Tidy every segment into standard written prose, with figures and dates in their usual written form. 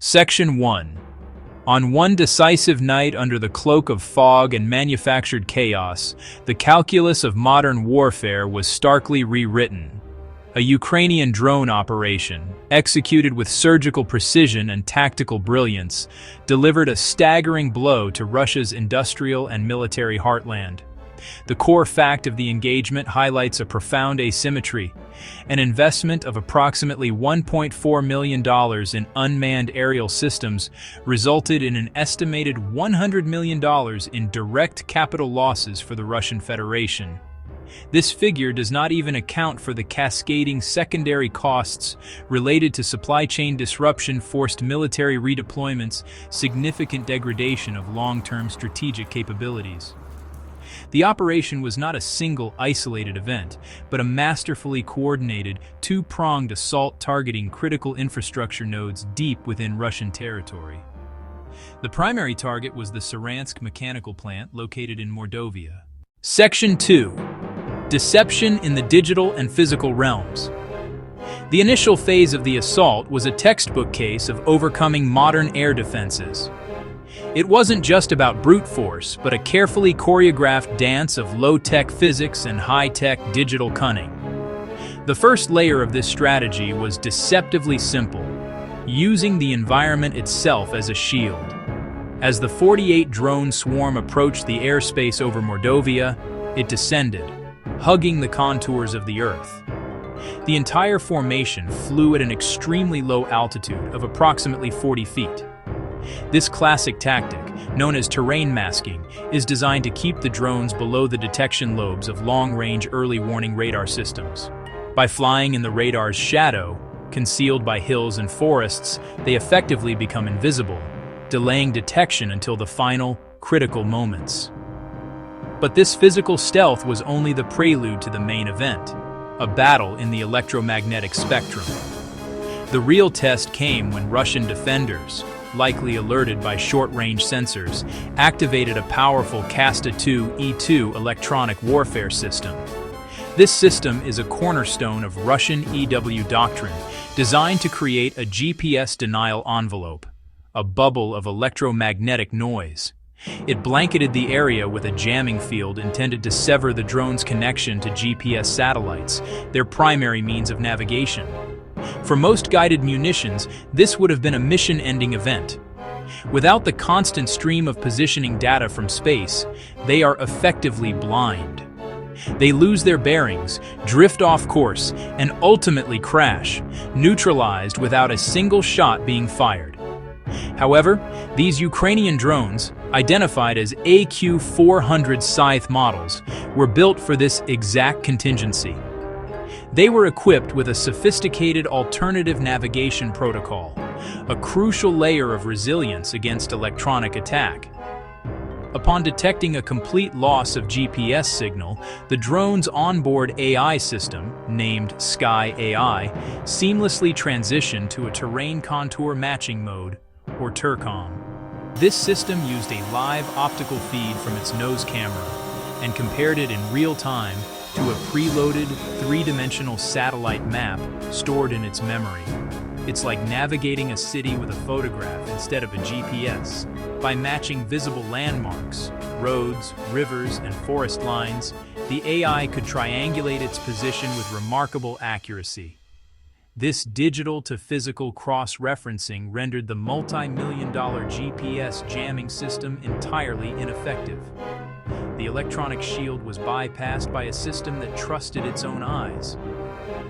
Section 1. On one decisive night under the cloak of fog and manufactured chaos, the calculus of modern warfare was starkly rewritten. A Ukrainian drone operation, executed with surgical precision and tactical brilliance, delivered a staggering blow to Russia's industrial and military heartland. The core fact of the engagement highlights a profound asymmetry. An investment of approximately $1.4 million in unmanned aerial systems resulted in an estimated $100 million in direct capital losses for the Russian Federation. This figure does not even account for the cascading secondary costs related to supply chain disruption, forced military redeployments, significant degradation of long-term strategic capabilities. The operation was not a single, isolated event, but a masterfully coordinated, two-pronged assault targeting critical infrastructure nodes deep within Russian territory. The primary target was the Saransk mechanical plant located in Mordovia. Section 2. Deception in the digital and physical realms. The initial phase of the assault was a textbook case of overcoming modern air defenses. It wasn't just about brute force, but a carefully choreographed dance of low-tech physics and high-tech digital cunning. The first layer of this strategy was deceptively simple, using the environment itself as a shield. As the 48-drone swarm approached the airspace over Mordovia, it descended, hugging the contours of the Earth. The entire formation flew at an extremely low altitude of approximately 40 feet. This classic tactic, known as terrain masking, is designed to keep the drones below the detection lobes of long-range early warning radar systems. By flying in the radar's shadow, concealed by hills and forests, they effectively become invisible, delaying detection until the final, critical moments. But this physical stealth was only the prelude to the main event, a battle in the electromagnetic spectrum. The real test came when Russian defenders, likely alerted by short-range sensors, activated a powerful Kasta-2 electronic warfare system. This system is a cornerstone of Russian EW doctrine, designed to create a GPS denial envelope, a bubble of electromagnetic noise. It blanketed the area with a jamming field intended to sever the drone's connection to GPS satellites, their primary means of navigation. For most guided munitions, this would have been a mission-ending event. Without the constant stream of positioning data from space, they are effectively blind. They lose their bearings, drift off course, and ultimately crash, neutralized without a single shot being fired. However, these Ukrainian drones, identified as AQ-400 Scythe models, were built for this exact contingency. They were equipped with a sophisticated alternative navigation protocol, a crucial layer of resilience against electronic attack. Upon detecting a complete loss of GPS signal, the drone's onboard AI system, named Sky AI, seamlessly transitioned to a terrain contour matching mode, or TERCOM. This system used a live optical feed from its nose camera and compared it in real time to a preloaded, three-dimensional satellite map stored in its memory. It's like navigating a city with a photograph instead of a GPS. By matching visible landmarks, roads, rivers, and forest lines, the AI could triangulate its position with remarkable accuracy. This digital-to-physical cross-referencing rendered the multi-million-dollar GPS jamming system entirely ineffective. The electronic shield was bypassed by a system that trusted its own eyes.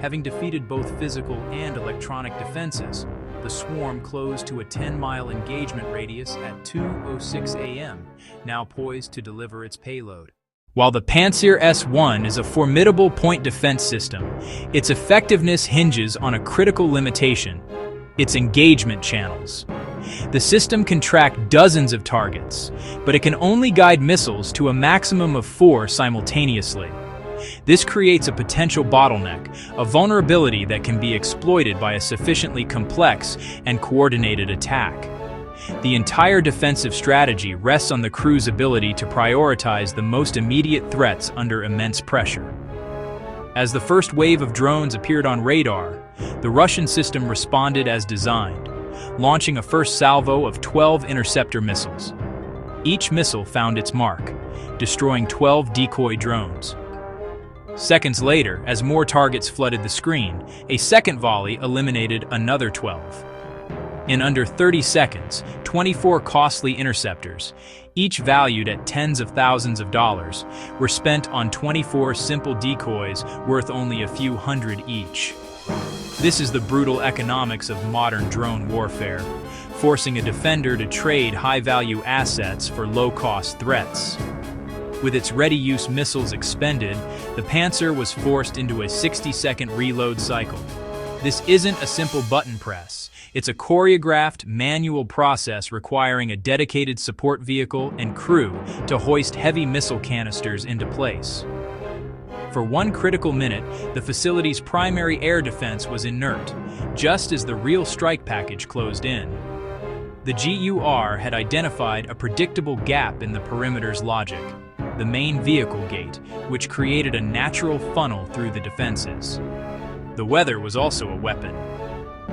Having defeated both physical and electronic defenses, the swarm closed to a 10-mile engagement radius at 2:06 a.m., now poised to deliver its payload. While the Pantsir S-1 is a formidable point defense system, its effectiveness hinges on a critical limitation: its engagement channels. The system can track dozens of targets, but it can only guide missiles to a maximum of 4 simultaneously. This creates a potential bottleneck, a vulnerability that can be exploited by a sufficiently complex and coordinated attack. The entire defensive strategy rests on the crew's ability to prioritize the most immediate threats under immense pressure. As the first wave of drones appeared on radar, the Russian system responded as designed, launching a first salvo of 12 interceptor missiles. Each missile found its mark, destroying 12 decoy drones. Seconds later, as more targets flooded the screen, a second volley eliminated another 12. In under 30 seconds, 24 costly interceptors, each valued at tens of thousands of dollars, were spent on 24 simple decoys worth only a few hundred each. This is the brutal economics of modern drone warfare, forcing a defender to trade high-value assets for low-cost threats. With its ready-use missiles expended, the Panzer was forced into a 60-second reload cycle. This isn't a simple button press. It's a choreographed, manual process requiring a dedicated support vehicle and crew to hoist heavy missile canisters into place. For one critical minute, the facility's primary air defense was inert, just as the real strike package closed in. The GUR had identified a predictable gap in the perimeter's logic, the main vehicle gate, which created a natural funnel through the defenses. The weather was also a weapon.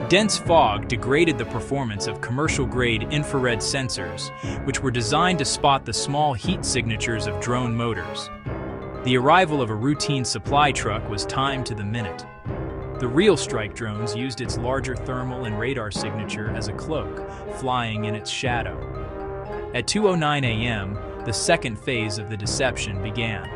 Dense fog degraded the performance of commercial-grade infrared sensors, which were designed to spot the small heat signatures of drone motors. The arrival of a routine supply truck was timed to the minute. The real strike drones used its larger thermal and radar signature as a cloak, flying in its shadow. At 2:09 a.m., the second phase of the deception began.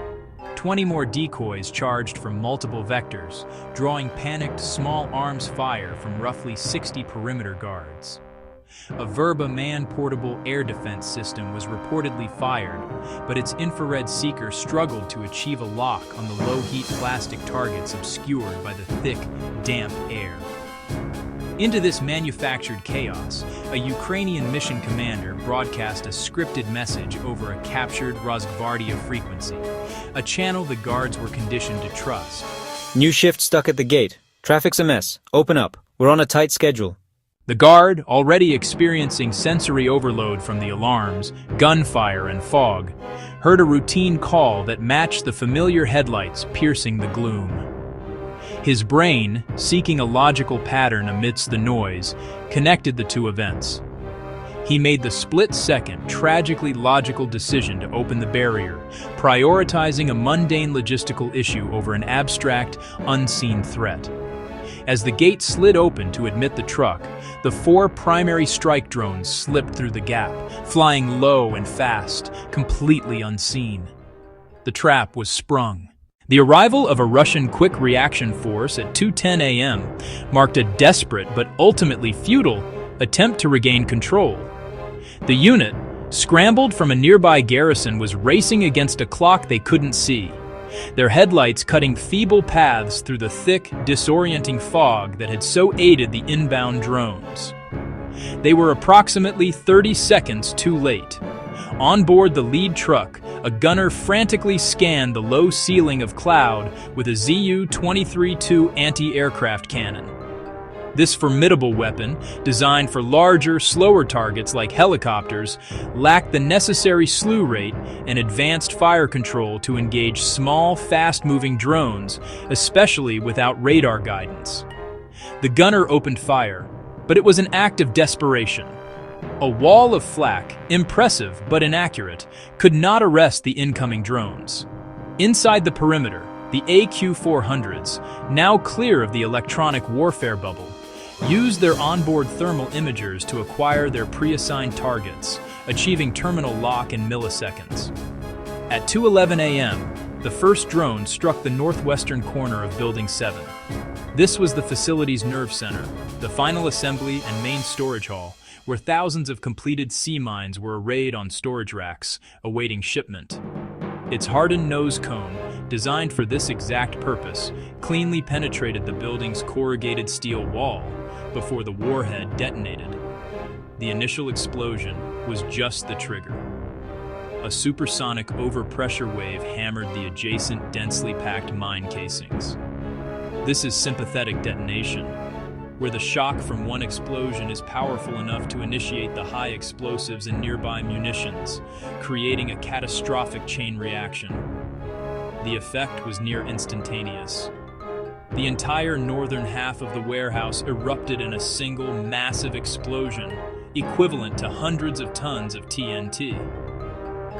20 more decoys charged from multiple vectors, drawing panicked small arms fire from roughly 60 perimeter guards. A Verba man-portable air defense system was reportedly fired, but its infrared seeker struggled to achieve a lock on the low-heat plastic targets obscured by the thick, damp air. Into this manufactured chaos, a Ukrainian mission commander broadcast a scripted message over a captured Rosgvardia frequency, a channel the guards were conditioned to trust. New shift stuck at the gate. Traffic's a mess. Open up. We're on a tight schedule. The guard, already experiencing sensory overload from the alarms, gunfire, and fog, heard a routine call that matched the familiar headlights piercing the gloom. His brain, seeking a logical pattern amidst the noise, connected the two events. He made the split-second, tragically logical decision to open the barrier, prioritizing a mundane logistical issue over an abstract, unseen threat. As the gate slid open to admit the truck, the 4 primary strike drones slipped through the gap, flying low and fast, completely unseen. The trap was sprung. The arrival of a Russian quick reaction force at 2:10 a.m. marked a desperate but ultimately futile attempt to regain control. The unit, scrambled from a nearby garrison, was racing against a clock they couldn't see, their headlights cutting feeble paths through the thick, disorienting fog that had so aided the inbound drones. They were approximately 30 seconds too late. On board the lead truck, a gunner frantically scanned the low ceiling of cloud with a Zu-23-2 anti-aircraft cannon. This formidable weapon, designed for larger, slower targets like helicopters, lacked the necessary slew rate and advanced fire control to engage small, fast-moving drones, especially without radar guidance. The gunner opened fire, but it was an act of desperation. A wall of flak, impressive but inaccurate, could not arrest the incoming drones. Inside the perimeter, the AQ-400s, now clear of the electronic warfare bubble, used their onboard thermal imagers to acquire their pre-assigned targets, achieving terminal lock in milliseconds. At 2:11 a.m., the first drone struck the northwestern corner of Building 7. This was the facility's nerve center, the final assembly and main storage hall, where thousands of completed sea mines were arrayed on storage racks, awaiting shipment. Its hardened nose cone, designed for this exact purpose, cleanly penetrated the building's corrugated steel wall before the warhead detonated. The initial explosion was just the trigger. A supersonic overpressure wave hammered the adjacent densely packed mine casings. This is sympathetic detonation, where the shock from one explosion is powerful enough to initiate the high explosives in nearby munitions, creating a catastrophic chain reaction. The effect was near instantaneous. The entire northern half of the warehouse erupted in a single massive explosion, equivalent to hundreds of tons of TNT.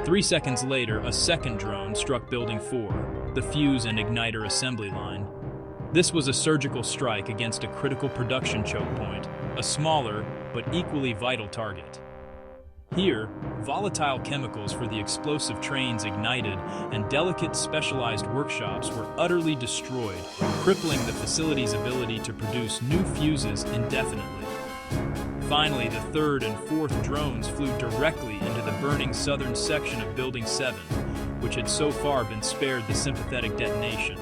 3 seconds later, a second drone struck Building 4, the fuse and igniter assembly line. This was a surgical strike against a critical production choke point, a smaller but equally vital target. Here, volatile chemicals for the explosive trains ignited and delicate specialized workshops were utterly destroyed, crippling the facility's ability to produce new fuses indefinitely. Finally, the third and fourth drones flew directly into the burning southern section of Building 7, which had so far been spared the sympathetic detonation.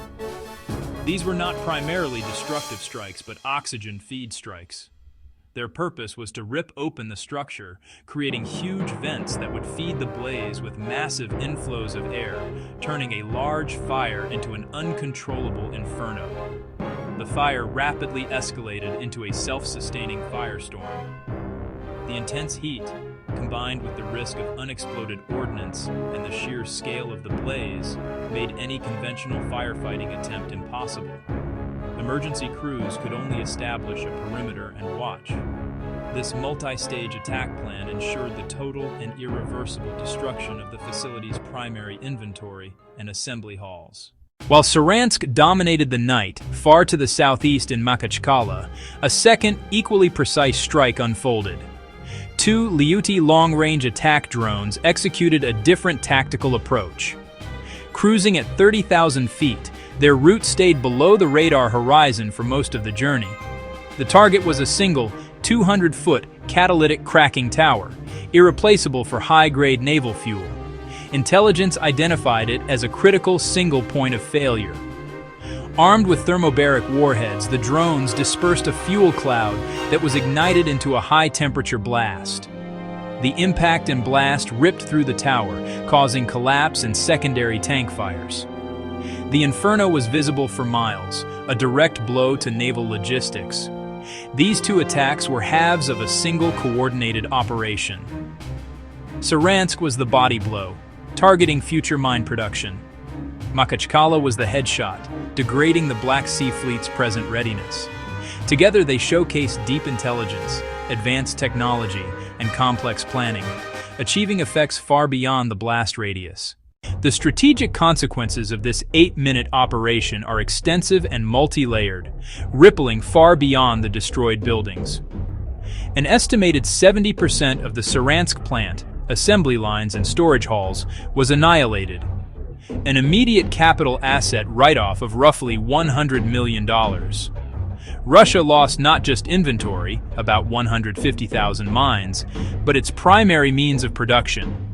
These were not primarily destructive strikes, but oxygen feed strikes. Their purpose was to rip open the structure, creating huge vents that would feed the blaze with massive inflows of air, turning a large fire into an uncontrollable inferno. The fire rapidly escalated into a self-sustaining firestorm. The intense heat, combined with the risk of unexploded ordnance and the sheer scale of the blaze, made any conventional firefighting attempt impossible. Emergency crews could only establish a perimeter and watch. This multi-stage attack plan ensured the total and irreversible destruction of the facility's primary inventory and assembly halls. While Saransk dominated the night, far to the southeast in Makhachkala, a second, equally precise strike unfolded. 2 Lyuty long-range attack drones executed a different tactical approach. Cruising at 30,000 feet, their route stayed below the radar horizon for most of the journey. The target was a single, 200-foot catalytic cracking tower, irreplaceable for high-grade naval fuel. Intelligence identified it as a critical single point of failure. Armed with thermobaric warheads, the drones dispersed a fuel cloud that was ignited into a high-temperature blast. The impact and blast ripped through the tower, causing collapse and secondary tank fires. The inferno was visible for miles, a direct blow to naval logistics. These 2 attacks were halves of a single coordinated operation. Saransk was the body blow, targeting future mine production. Makhachkala was the headshot, degrading the Black Sea Fleet's present readiness. Together they showcased deep intelligence, advanced technology, and complex planning, achieving effects far beyond the blast radius. The strategic consequences of this 8-minute operation are extensive and multi-layered, rippling far beyond the destroyed buildings. An estimated 70% of the Saransk plant, assembly lines and storage halls, was annihilated. An immediate capital asset write-off of roughly $100 million. Russia lost not just inventory, about 150,000 mines, but its primary means of production.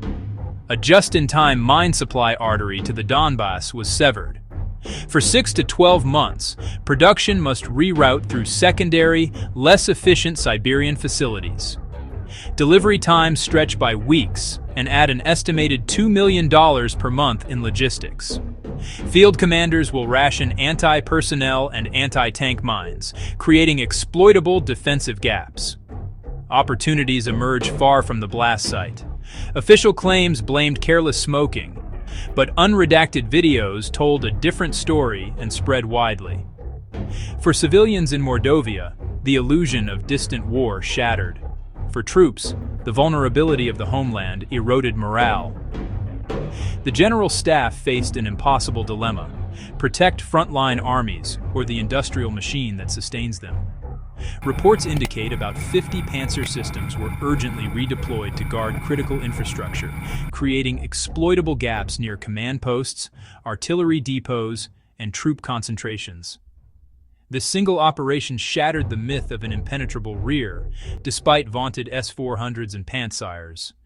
A just-in-time mine supply artery to the Donbass was severed. For 6 to 12 months, production must reroute through secondary, less efficient Siberian facilities. Delivery times stretch by weeks and add an estimated $2 million per month in logistics. Field commanders will ration anti-personnel and anti-tank mines, creating exploitable defensive gaps. Opportunities emerge far from the blast site. Official claims blamed careless smoking, but unredacted videos told a different story and spread widely. For civilians in Mordovia, the illusion of distant war shattered. For troops, the vulnerability of the homeland eroded morale. The general staff faced an impossible dilemma: protect frontline armies or the industrial machine that sustains them. Reports indicate about 50 Panzer systems were urgently redeployed to guard critical infrastructure, creating exploitable gaps near command posts, artillery depots, and troop concentrations. This single operation shattered the myth of an impenetrable rear, despite vaunted S-400s and Pantsires.